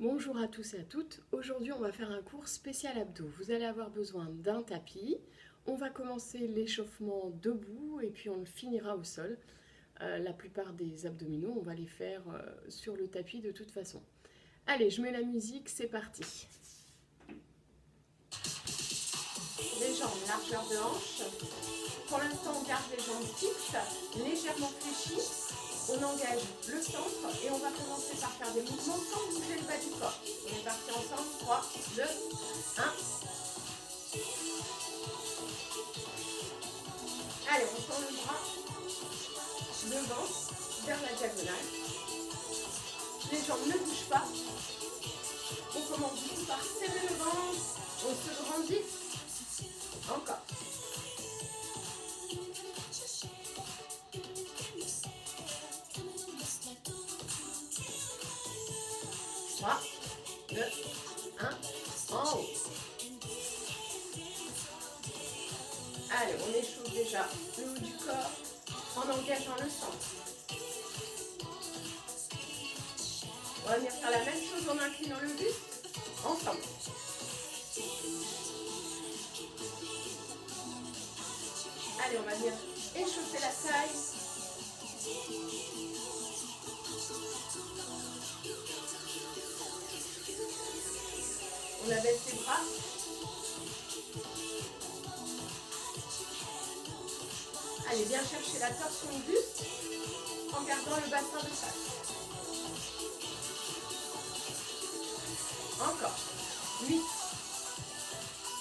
Bonjour à tous et à toutes, aujourd'hui on va faire un cours spécial abdos. Vous allez avoir besoin d'un tapis, on va commencer l'échauffement debout et puis on le finira au sol. La plupart des abdominaux on va les faire sur le tapis de toute façon. Allez, je mets la musique, c'est parti. Les jambes, largeur de hanche. Pour l'instant on garde les jambes fixes, légèrement fléchies. On engage le centre et on va commencer par faire des mouvements sans bouger le bas du corps. On est parti ensemble, 3, 2, 1. Allez, on tend le bras devant, vers la diagonale. Les jambes ne bougent pas. On commence du coup par serrer le ventre, on se grandit. Encore. 3, 2, 1, en haut. Allez, on échauffe déjà le haut du corps en engageant le centre. On va venir faire la même chose en inclinant le buste, ensemble. Allez, on va venir échauffer la taille. On abaisse les bras. Allez, bien chercher la torsion du buste en gardant le bassin de face. Encore. 8,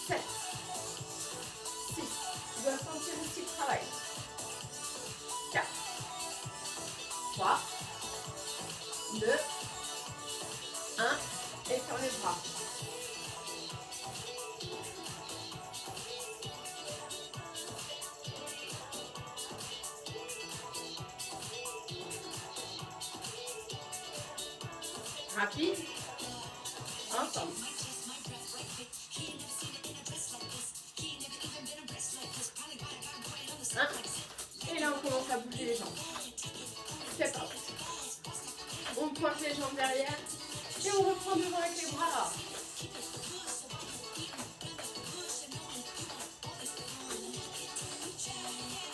7, 6. Tu dois sentir aussi le travail. 4, 3, 2, 1. Et sur les bras. Rapide, ensemble. 1. Et là, on commence à bouger les jambes. C'est parti. On pointe les jambes derrière et on reprend devant avec les bras là.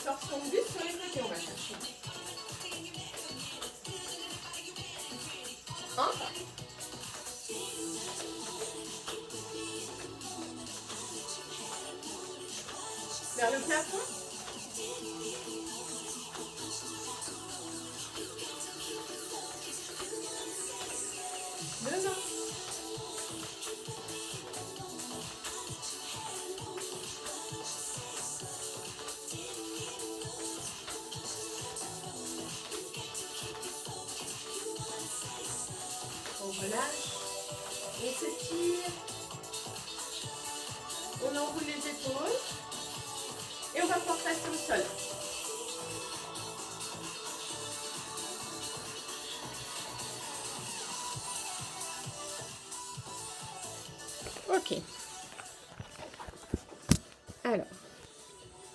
Torsion de buste sur les côtés, on va chercher. Encore. Vers le plafond. Devant. On relâche, on s'étire, on enroule les épaules et on va pouvoir passer au sol. Ok. Alors,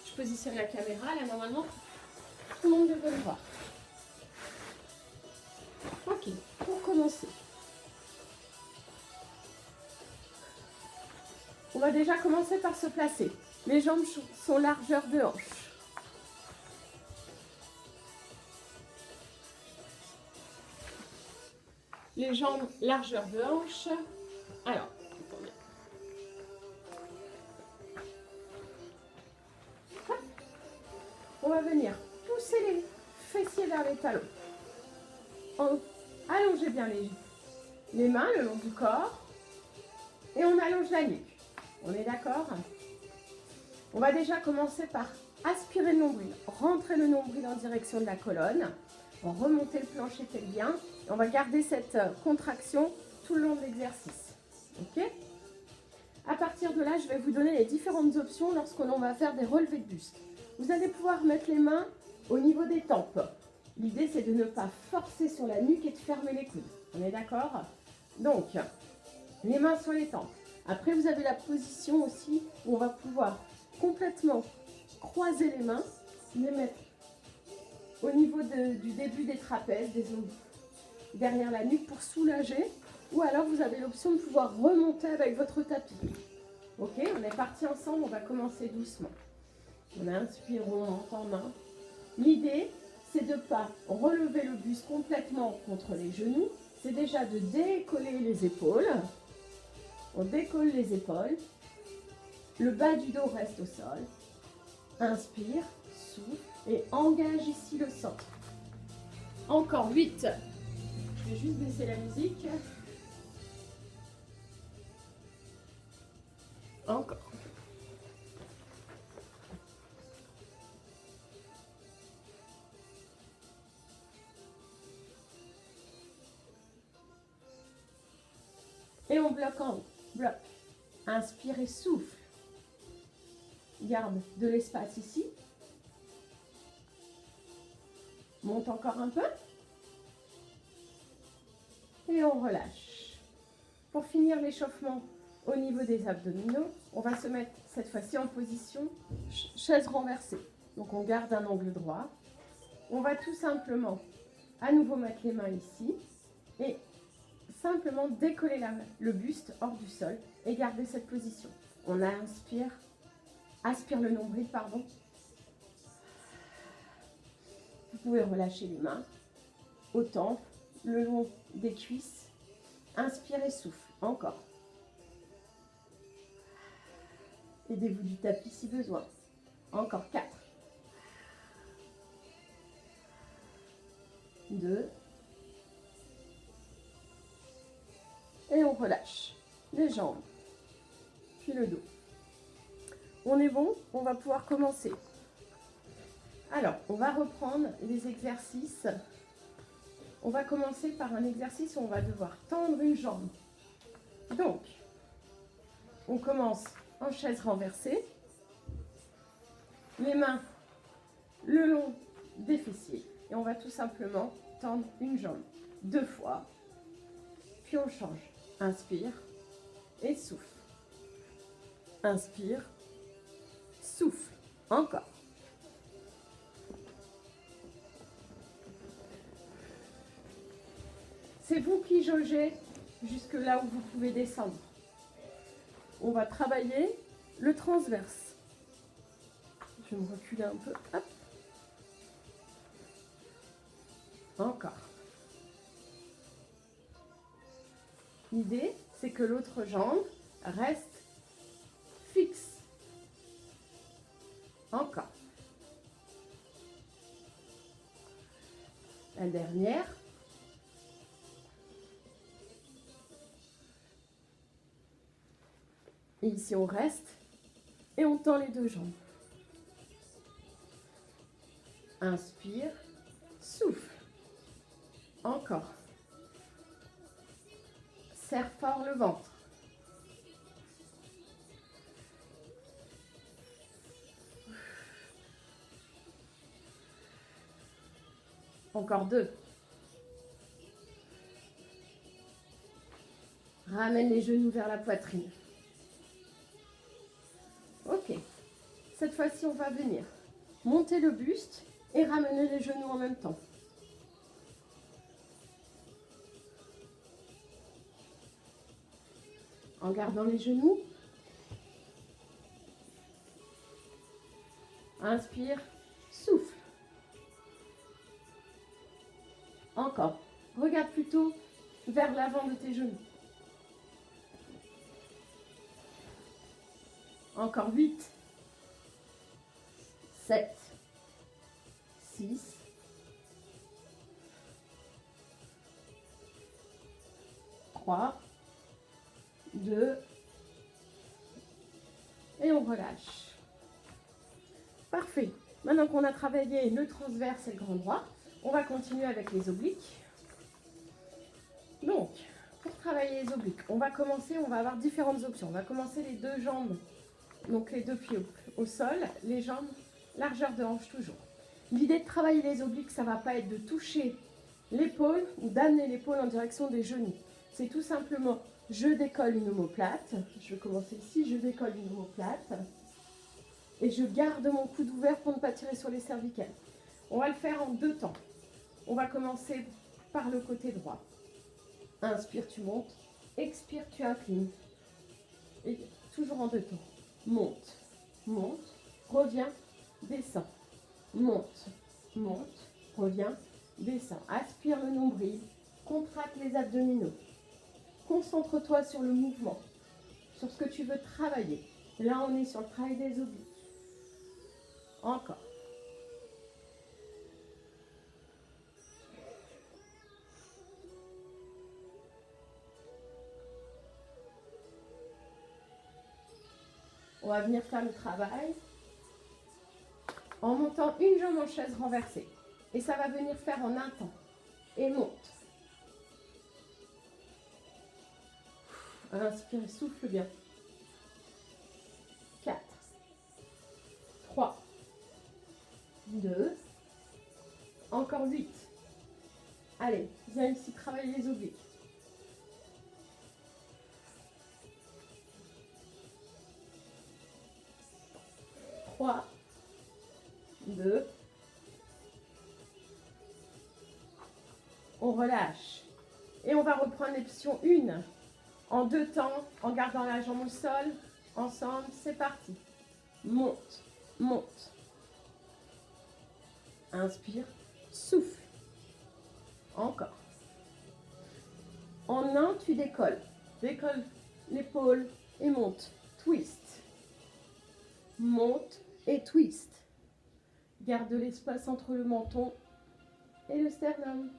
je positionne la caméra, là normalement, tout le monde devrait le voir. Ok, pour commencer. On va déjà commencer par se placer. Les jambes sont largeur de hanche. Les jambes largeur de hanche. Alors, attendez. On va venir pousser les fessiers vers les talons. Allongez bien les mains le long du corps. Et on allonge la nuque. On est d'accord? On va déjà commencer par aspirer le nombril, rentrer le nombril en direction de la colonne, remonter le plancher pelvien. On va garder cette contraction tout le long de l'exercice. Ok? À partir de là, je vais vous donner les différentes options lorsqu'on va faire des relevés de buste. Vous allez pouvoir mettre les mains au niveau des tempes. L'idée, c'est de ne pas forcer sur la nuque et de fermer les coudes. On est d'accord? Donc, les mains sur les tempes. Après, vous avez la position aussi où on va pouvoir complètement croiser les mains, les mettre au niveau du début des trapèzes, des os derrière la nuque pour soulager, ou Ou alors, vous avez l'option de pouvoir remonter avec votre tapis. Ok, on est parti ensemble, on va commencer doucement. On inspire, on monte en main. L'idée, c'est de ne pas relever le buste complètement contre les genoux. C'est déjà de décoller les épaules. On décolle les épaules. Le bas du dos reste au sol. Inspire, souffle et engage ici le centre. Encore 8. Je vais juste baisser la musique. Encore. Et on bloque en haut. Bloc. Inspire et souffle. Garde de l'espace ici. Monte encore un peu. Et on relâche. Pour finir l'échauffement au niveau des abdominaux, on va se mettre cette fois-ci en position chaise renversée. Donc on garde un angle droit. On va tout simplement à nouveau mettre les mains ici et simplement décoller le buste hors du sol et garder cette position. On aspire le nombril, pardon. Vous pouvez relâcher les mains aux tempes, le long des cuisses. Inspire et souffle. Encore. Aidez-vous du tapis si besoin. Encore 4. 2. Et on relâche les jambes, puis le dos. On est bon, on va pouvoir commencer. Alors, on va reprendre les exercices. On va commencer par un exercice où on va devoir tendre une jambe. Donc, on commence en chaise renversée. Les mains le long des fessiers. Et on va tout simplement tendre une jambe 2 fois. Puis on change. Inspire et souffle. Inspire, souffle. Encore. C'est vous qui jaugez jusque là où vous pouvez descendre. On va travailler le transverse. Je vais me reculer un peu. Hop. Encore. L'idée, c'est que l'autre jambe reste fixe. Encore. La dernière. Et ici, on reste et on tend les 2 jambes. Inspire, souffle. Encore. Serre fort le ventre. Encore 2. Ramène les genoux vers la poitrine. Ok. Cette fois-ci, on va venir monter le buste et ramener les genoux en même temps. En gardant les genoux. Inspire, souffle. Encore. Regarde plutôt vers l'avant de tes genoux. Encore 8, 7, 6, 3, 2, et on relâche. Parfait. Maintenant qu'on a travaillé le transverse et le grand droit, on va continuer avec les obliques. Donc, pour travailler les obliques, on va avoir différentes options. On va commencer les 2 jambes, donc les 2 pieds au sol, les jambes, largeur de hanche toujours. L'idée de travailler les obliques, ça ne va pas être de toucher l'épaule ou d'amener l'épaule en direction des genoux. C'est tout simplement, je décolle une omoplate. Je vais commencer ici, je décolle une omoplate. Et je garde mon coude ouvert pour ne pas tirer sur les cervicales. On va le faire en 2 temps. On va commencer par le côté droit. Inspire, tu montes. Expire, tu inclines. Et toujours en deux temps. Monte, monte, reviens, descends. Monte, monte, reviens, descends. Aspire le nombril. Contracte les abdominaux. Concentre-toi sur le mouvement, sur ce que tu veux travailler. Là, on est sur le travail des obliques. Encore. On va venir faire le travail en montant une jambe en chaise renversée. Et ça va venir faire en un temps. Et monte. Inspire, souffle bien. 4, 3, 2, encore 8. Allez, viens ici travailler les obliques. 3, 2, on relâche. Et on va reprendre l'option 1 en deux temps, en gardant la jambe au sol. Ensemble, c'est parti. Monte, monte. Inspire, souffle. Encore. En un, tu décolles. Décolle l'épaule et monte. Twist. Monte et twist. Garde l'espace entre le menton et le sternum.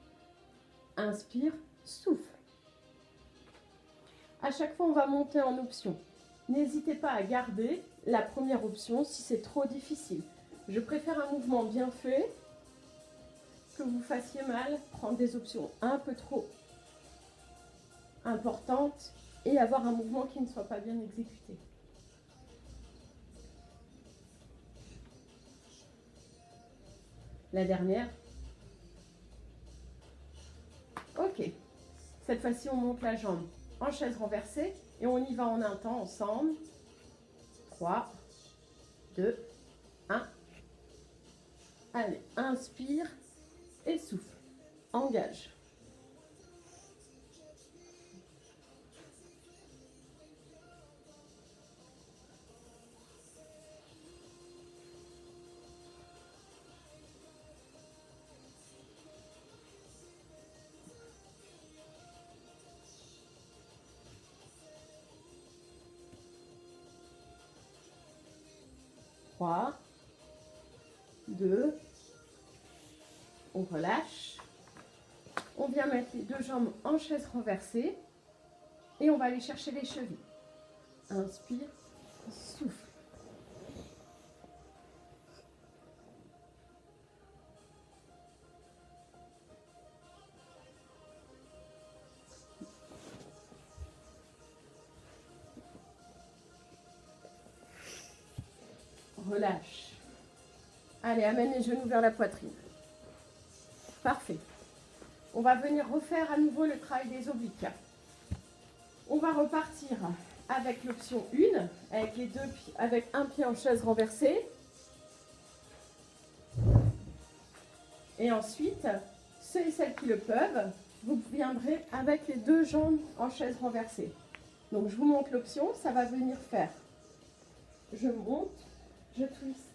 Inspire, souffle. À chaque fois, on va monter en option. N'hésitez pas à garder la première option si c'est trop difficile. Je préfère un mouvement bien fait que vous fassiez mal, prendre des options un peu trop importantes et avoir un mouvement qui ne soit pas bien exécuté. La dernière. Ok. Cette fois-ci, on monte la jambe en chaise renversée et on y va en un temps ensemble. 3, 2, 1. Allez, inspire et souffle. Engage. Trois, 2, on relâche. On vient mettre les deux jambes en chaise renversée et on va aller chercher les chevilles. Inspire, souffle. Relâche. Allez, amène les genoux vers la poitrine. Parfait. On va venir refaire à nouveau le travail des obliques. On va repartir avec l'option 1, avec un pied en chaise renversée. Et ensuite, ceux et celles qui le peuvent, vous viendrez avec les deux jambes en chaise renversée. Donc je vous montre l'option, ça va venir faire. Je monte, je twist.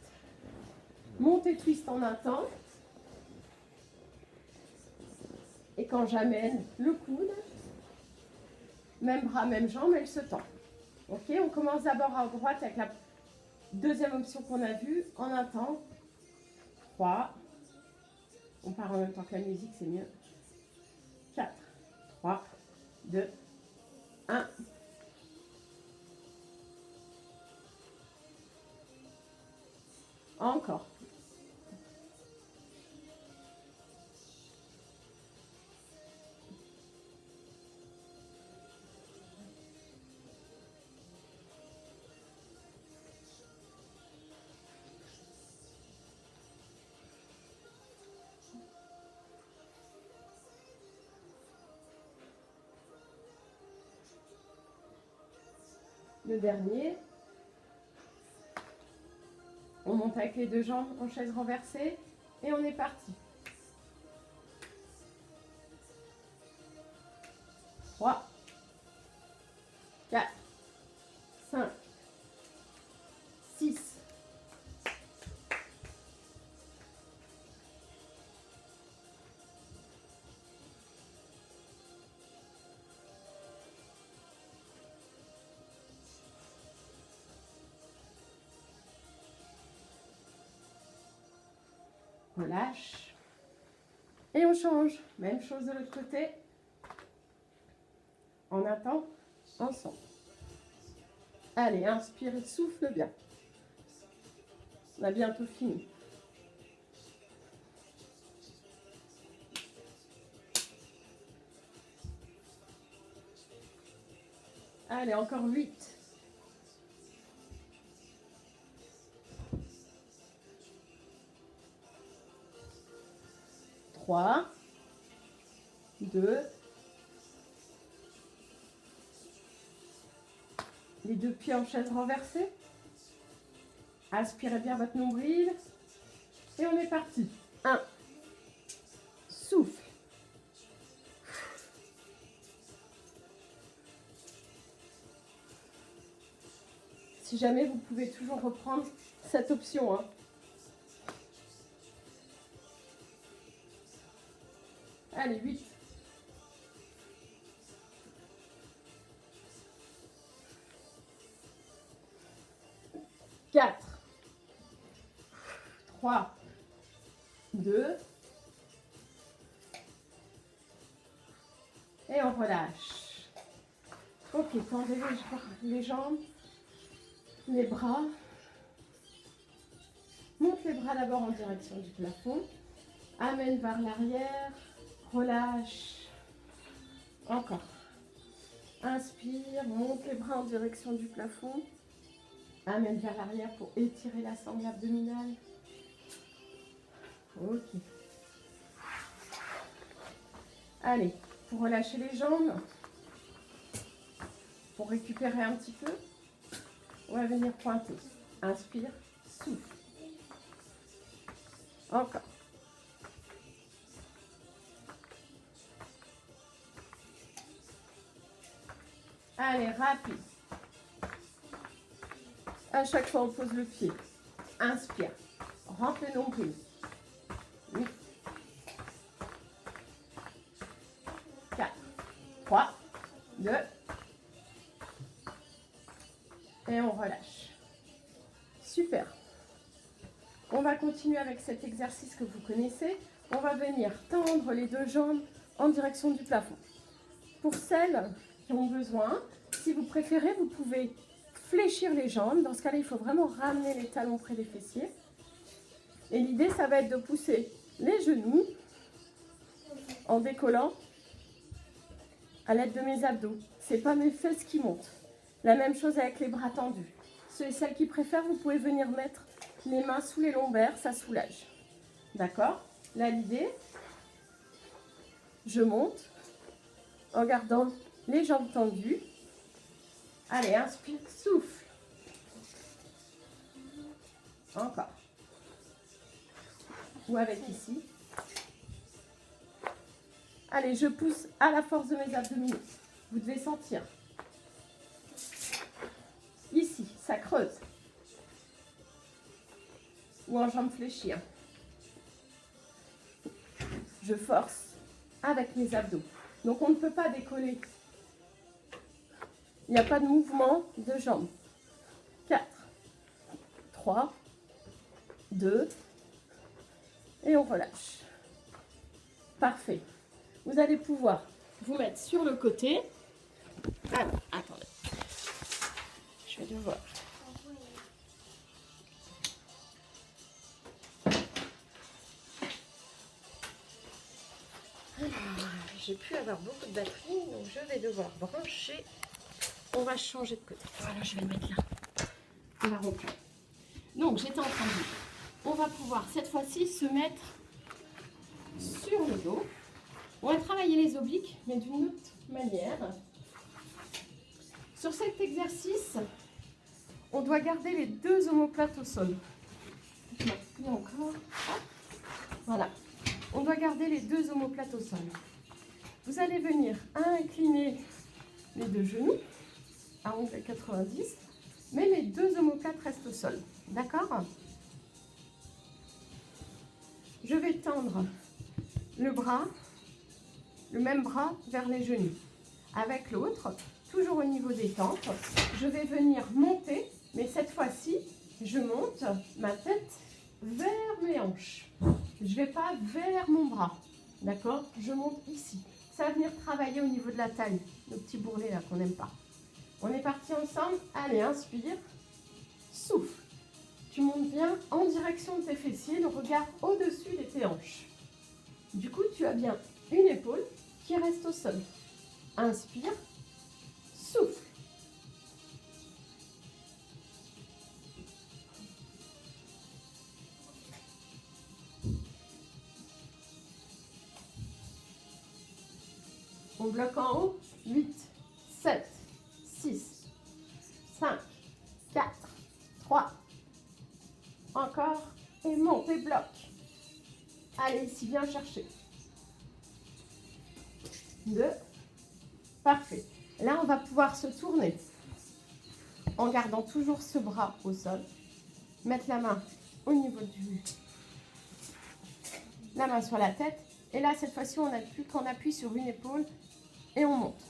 Monte et twist en un temps. Et quand j'amène le coude, même bras, même jambe, elle se tend. Ok, on commence d'abord à droite avec la deuxième option qu'on a vue, en un temps. 3. On part en même temps que la musique, c'est mieux. 4, 3, 2, 1. Encore. Le dernier. On monte avec les deux jambes en chaise renversée et on est parti. 3, 4, 5, 6, 7, relâche. Et on change. Même chose de l'autre côté. On attend ensemble. Allez, inspire et souffle bien. On a bientôt fini. Allez, encore 8. 3, 2, les deux pieds en chaise renversée. Aspirez bien votre nombril. Et on est parti. 1. Souffle. Si jamais, vous pouvez toujours reprendre cette option. Hein. Allez, 8. 4, 3, 2, et on relâche. Ok, tendez les jambes, les bras. Monte les bras d'abord en direction du plafond. Amène vers l'arrière. Relâche. Encore. Inspire, monte les bras en direction du plafond. Amène vers l'arrière pour étirer la sangle abdominale. Ok. Allez, pour relâcher les jambes, pour récupérer un petit peu, on va venir pointer. Inspire, souffle. Encore. Allez, rapide. À chaque fois, on pose le pied. Inspire. Rentre le nombril. 8, 4, 3, 2. Et on relâche. Super. On va continuer avec cet exercice que vous connaissez. On va venir tendre les deux jambes en direction du plafond. Pour celles qui ont besoin, si vous préférez, vous pouvez fléchir les jambes. Dans ce cas-là, il faut vraiment ramener les talons près des fessiers. Et l'idée, ça va être de pousser les genoux en décollant à l'aide de mes abdos. Ce n'est pas mes fesses qui montent. La même chose avec les bras tendus. Ceux et celles qui préfèrent, vous pouvez venir mettre les mains sous les lombaires, ça soulage. D'accord? Là, l'idée, je monte en gardant les jambes tendues. Allez, inspire, souffle. Encore. Ou avec ici. Allez, je pousse à la force de mes abdominaux. Vous devez sentir. Ici, ça creuse. Ou en jambes fléchies. Je force avec mes abdos. Donc, on ne peut pas décoller. Il n'y a pas de mouvement de jambes. 4, 3, 2, et on relâche. Parfait. Vous allez pouvoir vous mettre sur le côté. Alors, attendez. Je vais devoir. Alors, j'ai pu avoir beaucoup de batterie, donc je vais devoir brancher. On va changer de côté. Voilà, je vais le mettre là. On va reprendre. Donc, j'étais en train de dire, on va pouvoir cette fois-ci se mettre sur le dos. On va travailler les obliques, mais d'une autre manière. Sur cet exercice, on doit garder les deux omoplates au sol. Encore. Voilà. On doit garder les deux omoplates au sol. Vous allez venir incliner les deux genoux. à onglet 90, mais mes deux omoplates restent au sol. D'accord? Je vais tendre le bras, le même bras vers les genoux. Avec l'autre, toujours au niveau des tempes, je vais venir monter, mais cette fois-ci, je monte ma tête vers mes hanches. Je ne vais pas vers mon bras. D'accord? Je monte ici. Ça va venir travailler au niveau de la taille, le petit bourrelet là qu'on n'aime pas. On est parti ensemble. Allez, inspire. Souffle. Tu montes bien en direction de tes fessiers, le regard au-dessus de tes hanches. Du coup, tu as bien une épaule qui reste au sol. Inspire. Souffle. On bloque en haut. 8, 7, 6, 5, 4, 3. Encore. Et monte et bloque. Allez, ici, viens chercher. 2. Parfait. Là, on va pouvoir se tourner en gardant toujours ce bras au sol. Mettre la main au niveau la main sur la tête. Et là, cette fois-ci, on n'appuie qu'on appuie sur une épaule et on monte.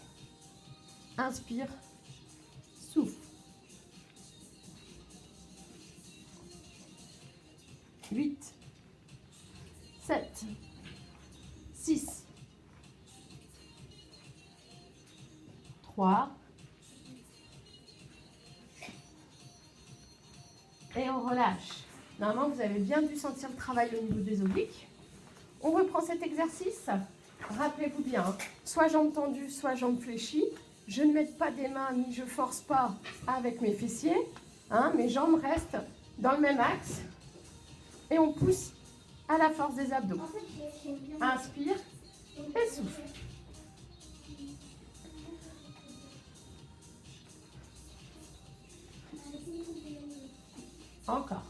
Inspire. Souffle. 8, 7, 6, 3. Et on relâche. Normalement, vous avez bien dû sentir le travail au niveau des obliques. On reprend cet exercice. Rappelez-vous bien, hein, soit jambes tendues, soit jambes fléchies. Je ne mets pas des mains ni je force pas avec mes fessiers. Hein, mes jambes restent dans le même axe. Et on pousse à la force des abdos. Inspire et souffle. Encore.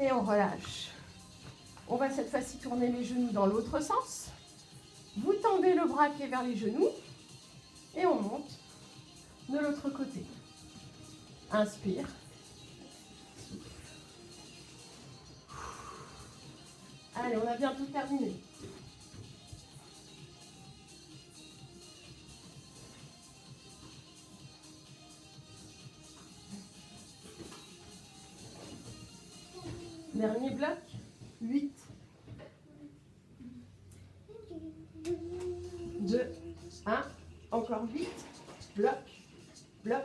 Et on relâche. On va cette fois-ci tourner les genoux dans l'autre sens. Vous tendez le bras qui est vers les genoux. Et on monte de l'autre côté. Inspire. Allez, on a bientôt terminé. Dernier bloc. 8. 2. 1. Encore 8. Bloc. Bloc.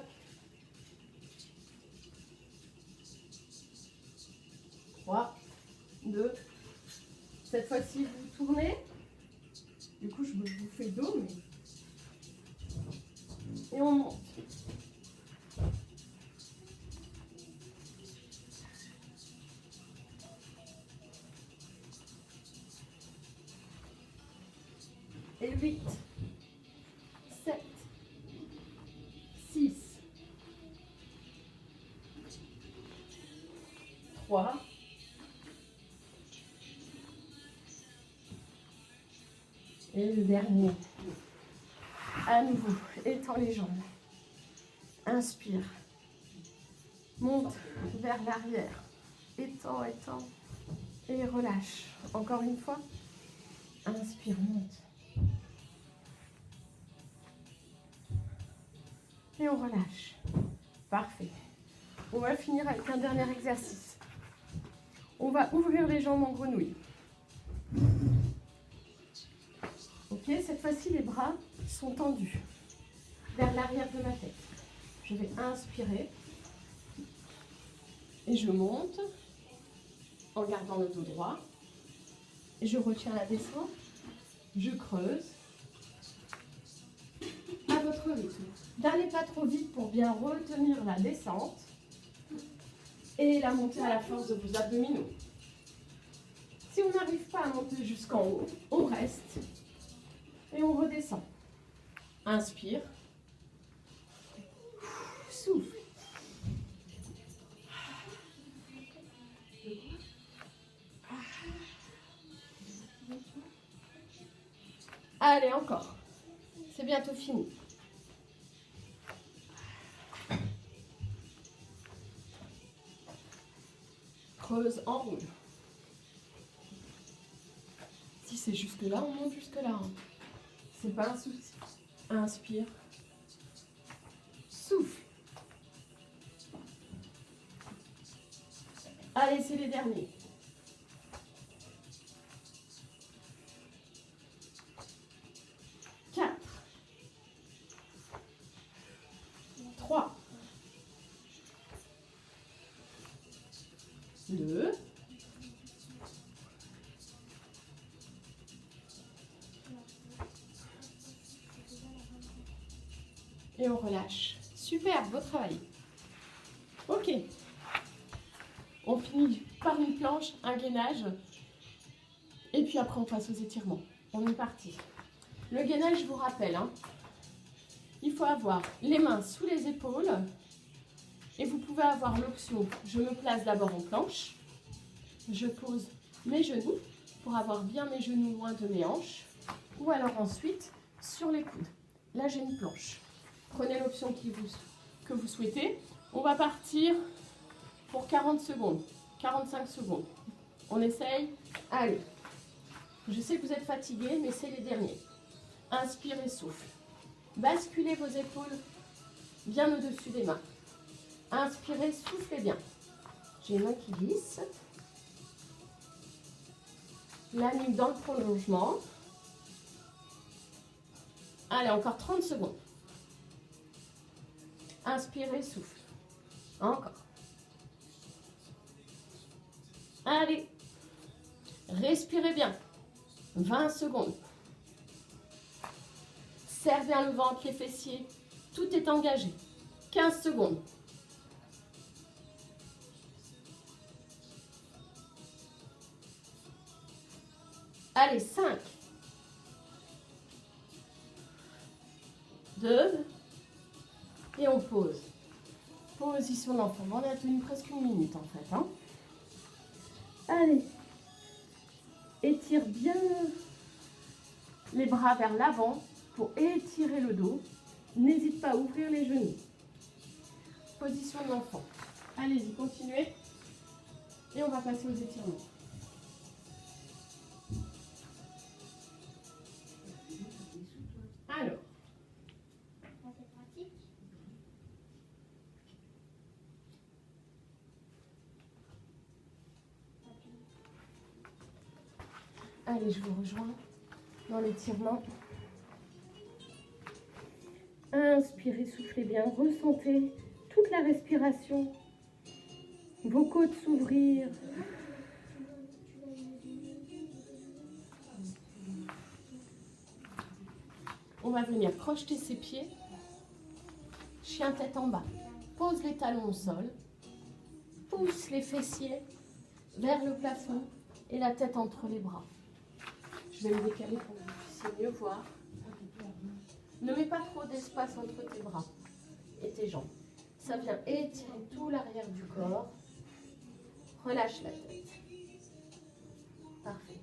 3. 2. Cette fois-ci, vous tournez. Du coup, je vous fais dos, mais... Et on monte. Et 8, 7, 6, 3, et le dernier. À nouveau, étends les jambes. Inspire. Monte vers l'arrière. Étends, étends. Et relâche. Encore une fois. Inspire, monte. Et on relâche. Parfait. On va finir avec un dernier exercice. On va ouvrir les jambes en grenouille. Ok, cette fois-ci, les bras sont tendus vers l'arrière de ma tête. Je vais inspirer. Et je monte en gardant le dos droit. Et je retiens la descente. Je creuse. À votre rythme. N'allez pas trop vite pour bien retenir la descente et la montée à la force de vos abdominaux. Si on n'arrive pas à monter jusqu'en haut, on reste et on redescend. Inspire. Allez, encore. C'est bientôt fini. Creuse, enroule. Si c'est jusque là, on monte jusque là. Hein. C'est pas un souci. Inspire. Souffle. Allez, c'est les derniers. 4, 3, 2, 1. Et on relâche. Super, beau travail. Ok. On finit par une planche, un gainage. Et puis après, on passe aux étirements. On est parti. Le gainage, je vous rappelle, hein, il faut avoir les mains sous les épaules. Et vous pouvez avoir l'option, je me place d'abord en planche. Je pose mes genoux pour avoir bien mes genoux loin de mes hanches. Ou alors ensuite, sur les coudes. Là, j'ai une planche. Prenez l'option que vous souhaitez. On va partir pour 40 secondes, 45 secondes. On essaye. Allez. Je sais que vous êtes fatigués, mais c'est les derniers. Inspirez, souffle. Basculez vos épaules bien au-dessus des mains. Inspirez, soufflez bien. J'ai une main qui glisse. La nuque dans le prolongement. Allez, encore 30 secondes. Inspirez, souffle. Encore. Allez. Respirez bien. 20 secondes. Serre bien le ventre, les fessiers. Tout est engagé. 15 secondes. Allez, 5. 2. Et on pose. Position d'enfant. On a tenu presque une minute en fait. Hein. Allez. Étire bien les bras vers l'avant pour étirer le dos. N'hésite pas à ouvrir les genoux. Position de l'enfant. Allez-y, continuez. Et on va passer aux étirements. Alors. Allez, je vous rejoins dans l'étirement. Inspirez, soufflez bien. Ressentez toute la respiration. Vos côtes s'ouvrir. On va venir crocheter ses pieds. Chien tête en bas. Pose les talons au sol. Pousse les fessiers vers le plafond et la tête entre les bras. Je vais me décaler pour que vous puissiez mieux voir. Ne mets pas trop d'espace entre tes bras et tes jambes. Ça vient étirer tout l'arrière du corps. Relâche la tête. Parfait.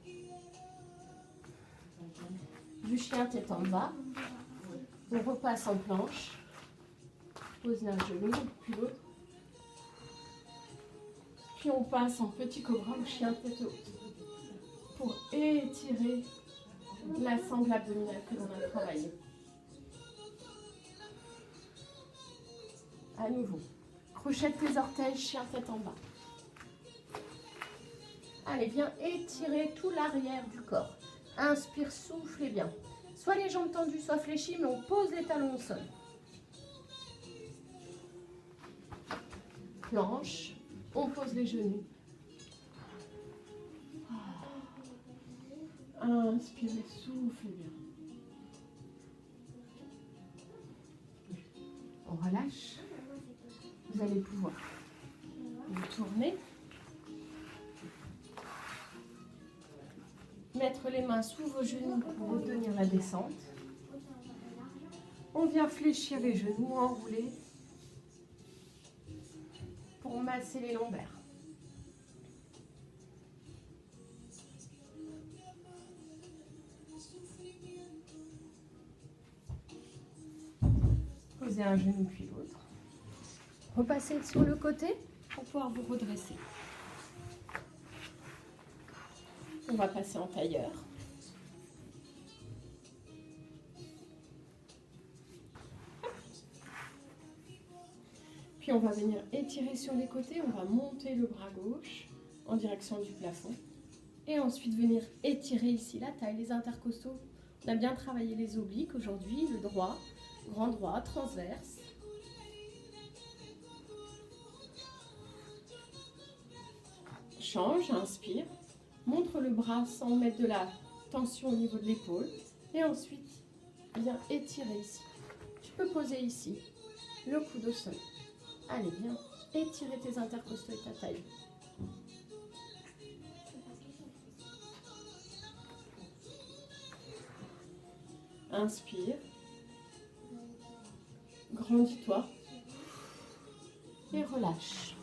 Du chien tête en bas. On repasse en planche. Pose un genou, puis l'autre. Puis on passe en petit cobra ou chien tête haute. Pour étirer la sangle abdominale que l'on a travaillée. À nouveau. Crochette tes orteils, chien tête en bas. Allez, viens étirer tout l'arrière du corps. Inspire, soufflez bien. Soit les jambes tendues, soit fléchies, mais on pose les talons au sol. Planche, on pose les genoux. Inspirez, soufflez bien. On relâche. Vous allez pouvoir vous tourner. Mettre les mains sous vos genoux pour retenir la descente. On vient fléchir les genoux, enrouler pour masser les lombaires. poser un genou puis l'autre. Repassez sur le côté pour pouvoir vous redresser. On va passer en tailleur. Puis on va venir étirer sur les côtés. On va monter le bras gauche en direction du plafond. Et ensuite venir étirer ici la taille, les intercostaux. On a bien travaillé les obliques aujourd'hui, le droit, grand droit, transverse. Change, inspire, montre le bras sans mettre de la tension au niveau de l'épaule. Et ensuite, viens étirer ici. Tu peux poser ici, le coude au sol. Allez, viens étirer tes intercostaux et ta taille. Inspire. Grandis-toi. Et relâche.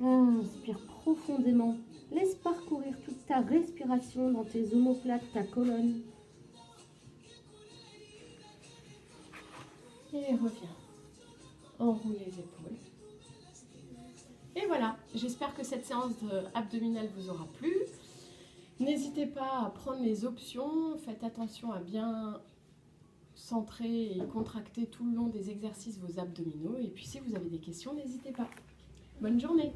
Inspire profondément. Laisse parcourir toute ta respiration dans tes omoplates, ta colonne. Et reviens. Enroule les épaules. Et voilà, j'espère que cette séance abdominale vous aura plu. N'hésitez pas à prendre les options. Faites attention à bien centrer et contracter tout le long des exercices vos abdominaux. Et puis si vous avez des questions, n'hésitez pas. Bonne journée!